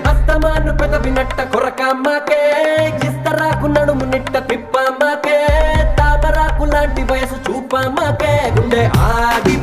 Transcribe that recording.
అస్తమాను పెదవినట్ట కొరకమ్మాకే ఇస్తరాకు నడుము నిట్ట తిప్పమ్మాకే తామరాకు లాంటి వయసు చూపమ్మాకే గుండె ఆగి